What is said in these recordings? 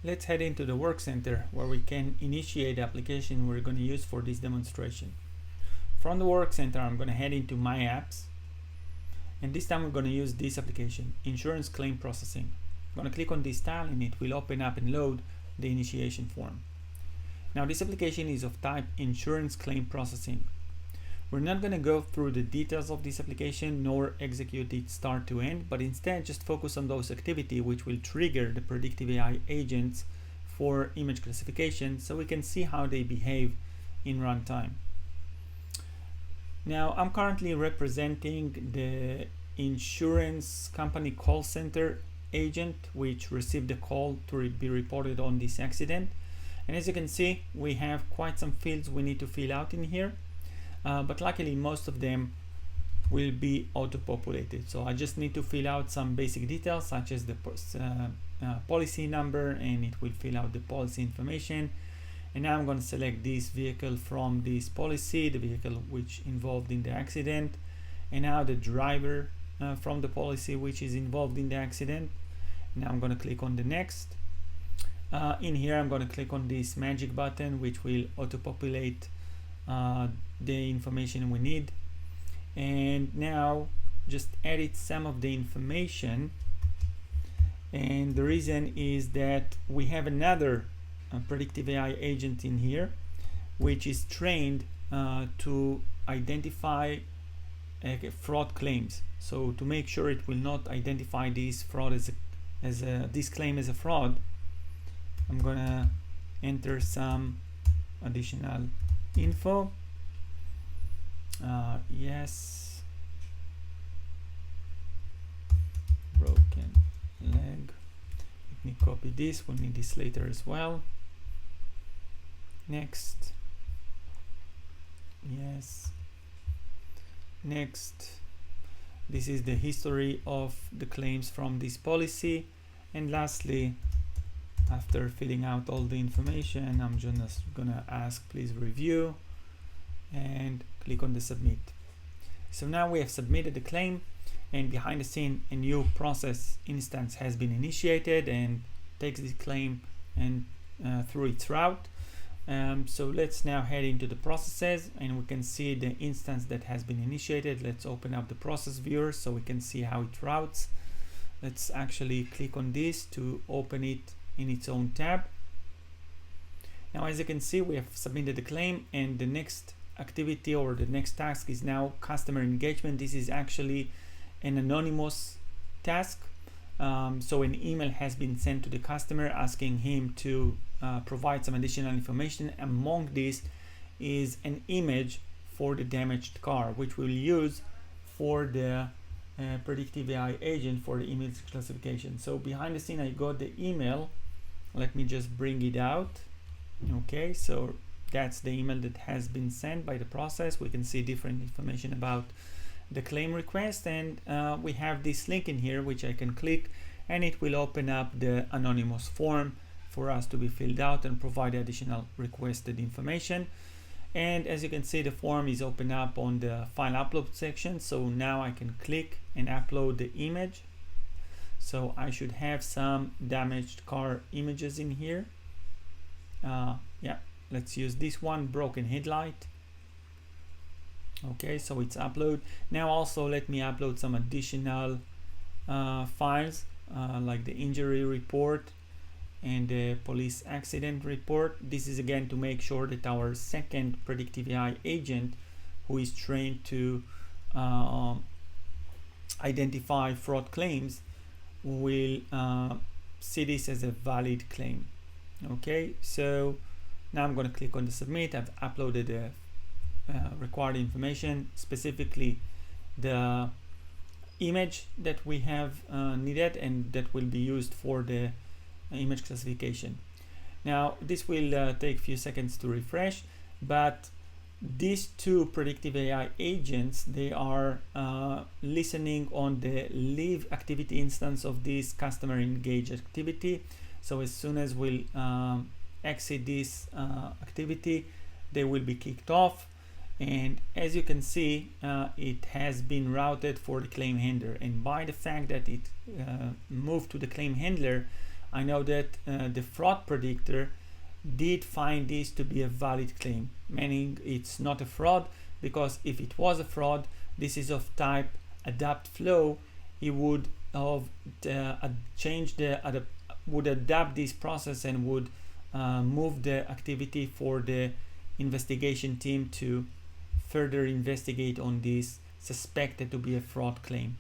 Let's head into the work center where we can initiate the application we're going to use for this demonstration. From the work center, I'm going to head into My Apps, and this time we're going to use this application, Insurance Claim Processing. I'm going to click on this tile and it will open up and load the initiation form. Now this application is of type Insurance Claim Processing. We're not going to go through the details of this application nor execute it start to end, but instead just focus on those activities which will trigger the predictive AI agents for image classification so we can see how they behave in runtime. Now I'm currently representing the insurance company call center agent which received a call to be reported on this accident. And as you can see, we have quite some fields we need to fill out in here. But luckily most of them will be auto-populated. So I just need to fill out some basic details such as the policy number, and it will fill out the policy information. And now I'm going to select this vehicle from this policy, the vehicle which involved in the accident, and now the driver from the policy which is involved in the accident. Now I'm going to click on the next. In here I'm going to click on this magic button which will auto-populate the information we need, and now just edit some of the information. And the reason is that we have another predictive AI agent in here which is trained to identify fraud claims. So to make sure it will not identify this fraud this claim as a fraud, I'm gonna enter some additional info. Yes, broken leg. Let me copy this, we'll need this later as well. Next. Yes, next. This is the history of the claims from this policy. And lastly, after filling out all the information, I'm just gonna ask please review and click on the submit. So now we have submitted the claim, and behind the scene a new process instance has been initiated and takes this claim and through its route. So let's now head into the processes and we can see the instance that has been initiated. Let's open up the process viewer so we can see how it routes. Let's actually click on this to open it in its own tab. Now as you can see, we have submitted the claim, and the next activity or the next task is now customer engagement. This is actually an anonymous task. So an email has been sent to the customer asking him to provide some additional information. Among these is an image for the damaged car, which we'll use for the predictive AI agent for the image classification. So behind the scene I got the email. Let me just bring it out. Okay, so that's the email that has been sent by the process. We can see different information about the claim request, and we have this link in here which I can click, and it will open up the anonymous form for us to be filled out and provide additional requested information. And as you can see, the form is open up on the file upload section. So now I can click and upload the image. So I should have some damaged car images in here. Yeah, let's use this one, broken headlight. Okay, so it's upload. Now also let me upload some additional files like the injury report and the police accident report. This is again to make sure that our second predictive AI agent, who is trained to identify fraud claims, will see this as a valid claim. Okay, so now I'm going to click on the submit. I've uploaded the required information, specifically the image that we have needed and that will be used for the image classification. Now this will take a few seconds to refresh, but these two predictive AI agents, they are listening on the live activity instance of this customer engage activity. So as soon as we'll exit this activity, they will be kicked off. And as you can see, it has been routed for the claim handler, and by the fact that it moved to the claim handler, I know that the fraud predictor did find this to be a valid claim, meaning it's not a fraud, because if it was a fraud, this is of type adapt flow, he would have would adapt this process and would move the activity for the investigation team to further investigate on this suspected to be a fraud claim.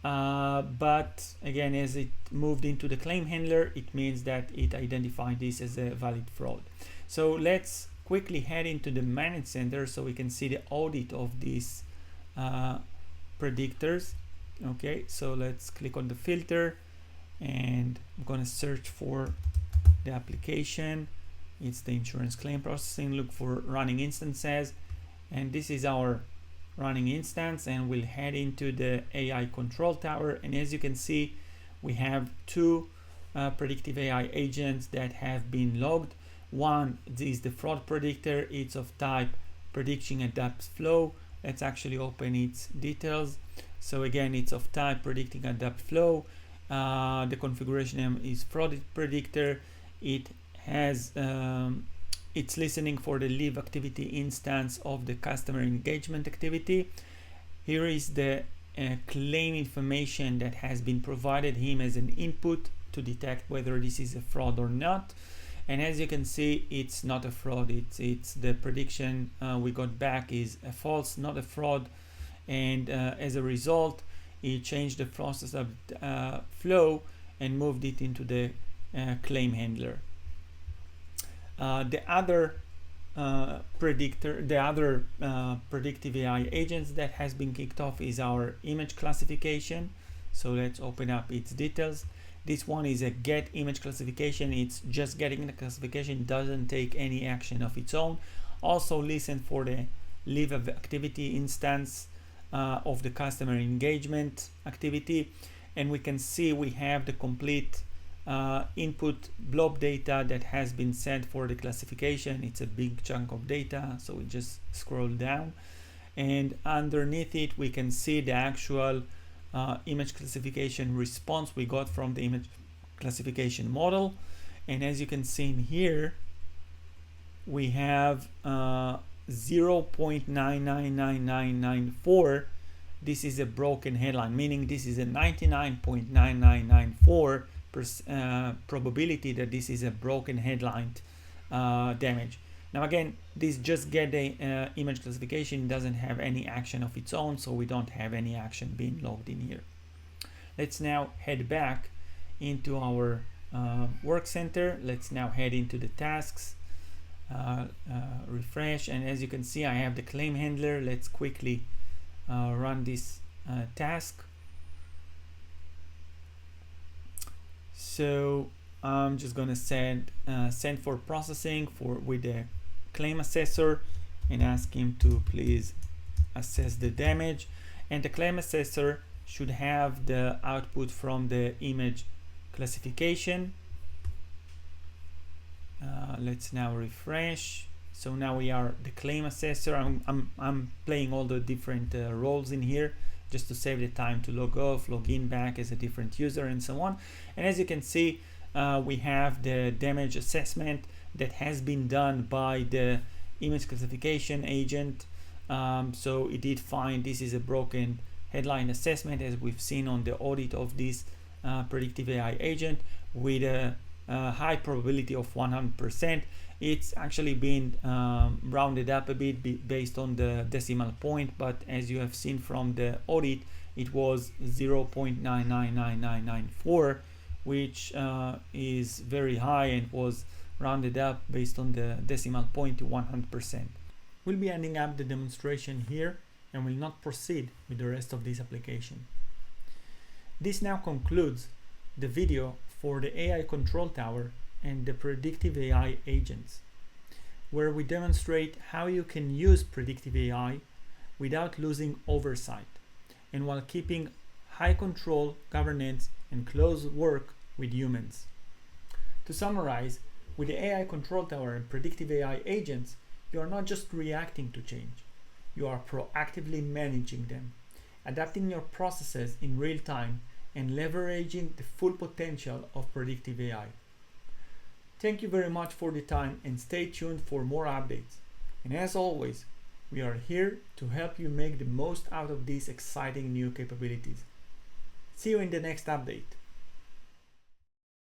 But again, as it moved into the claim handler, it means that it identified this as a valid fraud. So let's quickly head into the managed center so we can see the audit of these predictors. Okay, so let's click on the filter and I'm going to search for the application. It's the insurance claim processing. Look for running instances, and this is our running instance, and we'll head into the AI control tower. And as you can see, we have two predictive AI agents that have been logged. One is the fraud predictor. It's of type prediction adapt flow. Let's actually open its details. So again, it's of type predicting adapt flow. The configuration name is fraud predictor. It has it's listening for the live activity instance of the customer engagement activity. Here is the claim information that has been provided him as an input to detect whether this is a fraud or not. And as you can see, it's not a fraud. It's the prediction we got back is a false, not a fraud. And as a result, he changed the process of flow and moved it into the claim handler. The other predictive AI agents that has been kicked off is our image classification. So let's open up its details. This one is a get image classification. It's just getting the classification, doesn't take any action of its own. Also listen for the live activity instance of the customer engagement activity, and we can see we have the complete input blob data that has been sent for the classification. It's a big chunk of data, so we just scroll down, and underneath it we can see the actual image classification response we got from the image classification model. And as you can see in here, we have 0.999994. This is a broken headline, meaning this is a 99.9994% probability that this is a broken headline damage. Now again, this just get the image classification, doesn't have any action of its own, so we don't have any action being logged in here. Let's now head back into our work center. Let's now head into the tasks, refresh, and as you can see, I have the claim handler. Let's quickly run this task. So I'm just gonna send for processing with the claim assessor and ask him to please assess the damage, and the claim assessor should have the output from the image classification. Let's now refresh. So now we are the claim assessor. I'm playing all the different roles in here just to save the time to log off, log in back as a different user, and so on. And as you can see, we have the damage assessment that has been done by the image classification agent. So it did find this is a broken headline assessment, as we've seen on the audit of this predictive AI agent, with a high probability of 100%. It's actually been rounded up a bit based on the decimal point, but as you have seen from the audit, it was 0.999994, which is very high and was rounded up based on the decimal point to 100%. We'll be ending up the demonstration here and will not proceed with the rest of this application. This now concludes the video for the AI control tower and the predictive AI agents, where we demonstrate how you can use predictive AI without losing oversight and while keeping high control, governance, and close work with humans. To summarize, with the AI control tower and predictive AI agents, you are not just reacting to change, you are proactively managing them, adapting your processes in real time, and leveraging the full potential of predictive AI. Thank you very much for the time and stay tuned for more updates. And as always, we are here to help you make the most out of these exciting new capabilities. See you in the next update.